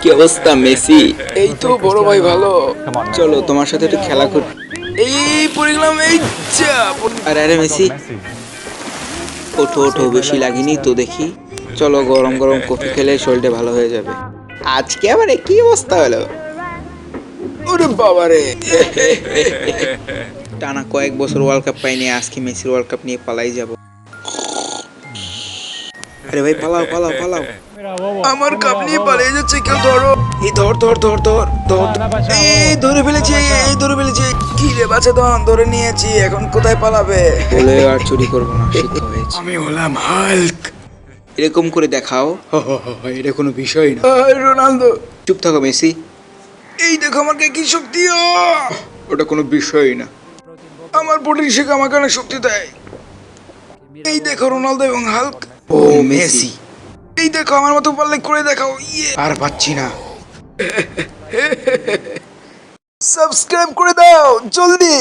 কি অবস্থা মেসি? এই তো বড় ভাই ভালো। চলো তোমার সাথে একটু খেলা করি। এই পড়ে গেলাম এই যা আরে আরে মেসি, ওঠো ওঠো, বেশি লাগেনি তো দেখি। চলো গরম গরম কফি খেলে শরীরটা ভালো হয়ে যাবে। আজকে আবার কি অবস্থা হলো? ওরে বাবা রে। টানা কয়েক বছর ওয়ার্ল্ড কাপ পাইনি, আজকে মেসির ওয়ার্ল্ড কাপ নিয়ে পালাই যাব। আরে ভাই পালাও পালাও পালাও। আমার কাপ নিয়ে পালিয়ে যাচ্ছে, কেউ ধরো। এই ধর ধর ধর ধর ধর। এই ধরে ফেলেছি, এই ধরে ফেলেছি। কি রে বাচ্চা ধন ধরে নিয়েছি, এখন কোথায় পালাবে? বলে আর চুরি করবো না, শিক্ষা হয়েছে। আমি হলাম হাল্ক। এরকম করে দেখাও। এটা কোনো বিষয় না। রোনালদো। চুপ থাকো মেসি। এই দেখো আমার গায়ে কি শক্তি। ওটা কোনো বিষয়ই না। আমার প্রোটিন শেক আমাকে অনেক শক্তি দেয়। এই দেখো রোনালদো এবং হাল্ক। ও মেসি। এই দেখো আমার মতো পারলে করে দেখাও। ইয়ে। আর পাচ্ছি না। সাবস্ক্রাইব করে দাও জলদি।